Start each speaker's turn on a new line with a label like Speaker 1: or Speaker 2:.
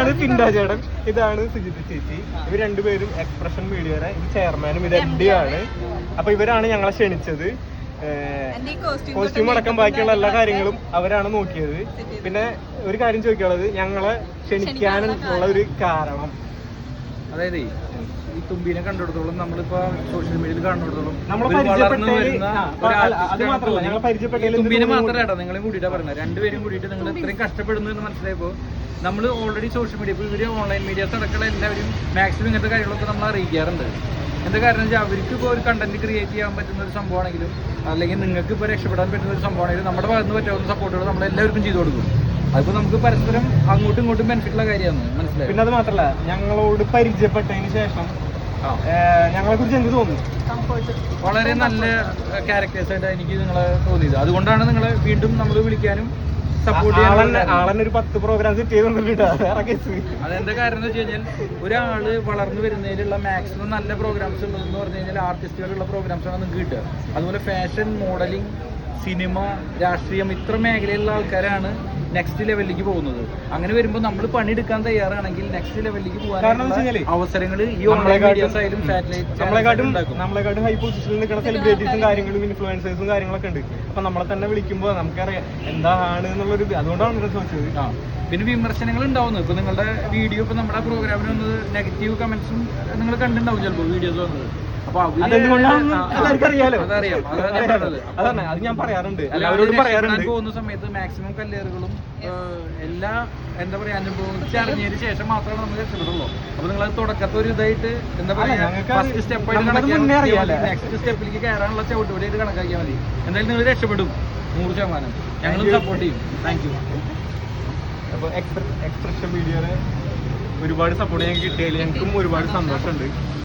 Speaker 1: ഇതാണ് പിന്റാ ചേട്ടൻ, ഇതാണ് സുജിത് ചേച്ചി. ഇവർ രണ്ടുപേരും എക്സ്പ്രഷൻ മീഡിയയുടെ ഇത് ചെയർമാനും ഇത് MD ആണ്. അപ്പൊ ഇവരാണ് ഞങ്ങളെ ക്ഷണിച്ചത്. കോസ്റ്റ്യൂം അടക്കം ബാക്കിയുള്ള എല്ലാ കാര്യങ്ങളും അവരാണ് നോക്കിയത്. പിന്നെ ഒരു കാര്യം ചോദിക്കാനുള്ളത്, ഞങ്ങളെ ക്ഷണിക്കാനുള്ള ഒരു കാരണം,
Speaker 2: അതായത് ഈ തുമ്പീനെ കണ്ടിടത്തോളം നമ്മളിപ്പോ സോഷ്യൽ മീഡിയയിൽ കണ്ടിടത്തോളം തുമ്പീനെ മാത്രമല്ല നിങ്ങളെ കൂടിയിട്ടാ പറഞ്ഞത്. രണ്ടുപേരും കൂടിയിട്ട് നിങ്ങൾ ഇത്രയും കഷ്ടപ്പെടുന്നു എന്ന് മനസ്സിലായപ്പോ നമ്മൾ ഓൾറെഡി സോഷ്യൽ മീഡിയ, ഇപ്പൊ ഇവര് ഓൺലൈൻ മീഡിയാസ് അടക്കമുള്ള എല്ലാവരും മാക്സിമം ഇങ്ങനത്തെ കാര്യങ്ങളൊക്കെ നമ്മൾ അറിയിക്കാറുണ്ട്. എന്താ കാരണം വെച്ചാൽ അവർക്ക് ഇപ്പോൾ ഒരു കണ്ടന്റ് ക്രിയേറ്റ് ചെയ്യാൻ പറ്റുന്ന ഒരു സംഭവമാണെങ്കിലും അല്ലെങ്കിൽ നിങ്ങൾക്ക് ഇപ്പോൾ രക്ഷപ്പെടാൻ പറ്റുന്ന ഒരു സംഭവമാണെങ്കിലും നമ്മുടെ ഭാഗത്ത് നിന്ന് പറ്റാവുന്ന സപ്പോർട്ടുകൾ നമ്മൾ എല്ലാവർക്കും ചെയ്തു കൊടുക്കും. അതിപ്പോൾ നമുക്ക് പരസ്പരം അങ്ങോട്ടും ഇങ്ങോട്ടും ബെനിഫിറ്റുള്ള കാര്യമാണ്, മനസ്സിലായി.
Speaker 1: പിന്നെ അത് മാത്രമല്ല, ഞങ്ങളോട് പരിചയപ്പെട്ടതിന് ശേഷം ഞങ്ങളെ കുറിച്ച് എന്ത് തോന്നുന്നു?
Speaker 2: വളരെ നല്ല ക്യാരക്ടേഴ്സ് ആയിട്ട് എനിക്ക് നിങ്ങളെ തോന്നിയത്. അതുകൊണ്ടാണ് നിങ്ങളെ വീണ്ടും നമ്മൾ വിളിക്കാനും സപ്പോർട്ട് ചെയ്യാൻ.
Speaker 1: ആളെന്നൊരു 10 പ്രോഗ്രാം സെറ്റ് ചെയ്തോണ്ടിട്ടാ.
Speaker 2: അതെന്താ കാരണം എന്ന് വെച്ച് കഴിഞ്ഞാൽ ഒരാള് വളർന്നു വരുന്നതിലുള്ള മാക്സിമം നല്ല പ്രോഗ്രാംസ് ഉള്ളതെന്ന് പറഞ്ഞു കഴിഞ്ഞാൽ ആർട്ടിസ്റ്റുകളുള്ള പ്രോഗ്രാംസ് ആണ് നിങ്ങൾക്ക് കിട്ടുക. അതുപോലെ ഫാഷൻ, മോഡലിംഗ്, സിനിമ, രാഷ്ട്രീയം, ഇത്ര മേഖലയിലുള്ള ആൾക്കാരാണ് നെക്സ്റ്റ് ലെവലിലേക്ക് പോകുന്നത്. അങ്ങനെ വരുമ്പോൾ നമ്മൾ പണിയെടുക്കാൻ തയ്യാറാണെങ്കിൽ നെക്സ്റ്റ് ലെവലിലേക്ക് പോകാൻ അവസരങ്ങൾ ഈ ഓൺലൈൻ മീഡിയാസ് ആയാലും സാറ്റലൈറ്റ്
Speaker 1: നമ്മളെക്കാട്ടും ഹൈ പൊസിഷനിൽ നിൽക്കുന്ന സെലിബ്രിറ്റീസും കാര്യങ്ങളും ഇൻഫ്ലുവൻസേഴ്സും കാര്യങ്ങളൊക്കെ ഉണ്ട്. അപ്പൊ നമ്മളെ തന്നെ വിളിക്കുമ്പോൾ നമുക്കറിയാം എന്താണ് എന്നുള്ളൊരു, അതുകൊണ്ടാണ് ചോദിച്ചത്.
Speaker 2: പിന്നെ വിമർശനങ്ങൾ ഉണ്ടാവുന്നു. ഇപ്പൊ നിങ്ങളുടെ വീഡിയോ, ഇപ്പൊ നമ്മുടെ പ്രോഗ്രാമിന് വന്നത് നെഗറ്റീവ് കമന്റ്സും നിങ്ങൾ കണ്ടിട്ടുണ്ടാവും ചിലപ്പോൾ വീഡിയോസ് വന്നത്. അപ്പൊ
Speaker 1: അറിയാലോ,
Speaker 2: അതറിയാം.
Speaker 1: അതാണ് അത് ഞാൻ പറയാറുണ്ട്, എല്ലാവരോടും പറയാറുണ്ട്.
Speaker 2: പോകുന്ന സമയത്ത് മാക്സിമം കല്ലേറുകളും എല്ലാ എന്താ പറയാ അനുഭവം അറിഞ്ഞതിന് ശേഷം മാത്രമാണ് നമ്മൾ രക്ഷപ്പെടുള്ളൂ. അപ്പൊ നിങ്ങൾ അത് തുടക്കത്തെ ഒരു ഇതായിട്ട് എന്താ പറയാ ഫസ്റ്റ് സ്റ്റെപ്പായിട്ട് നെക്സ്റ്റ് സ്റ്റെപ്പിലേക്ക് കയറാനുള്ള ചവിട്ടുപടിയായിട്ട് കണക്കാക്കിയാൽ മതി. എന്തായാലും നിങ്ങൾ രക്ഷപ്പെടും 100%. ഞങ്ങളും സപ്പോർട്ട് ചെയ്യും. Thank you.
Speaker 1: അപ്പോൾ എക്സ്പ്രഷൻ മീഡിയയുടെ ഒരുപാട് സപ്പോർട്ട് ഞങ്ങൾക്ക് കിട്ടിയതിൽ ഞങ്ങൾക്കും ഒരുപാട് സന്തോഷമുണ്ട്.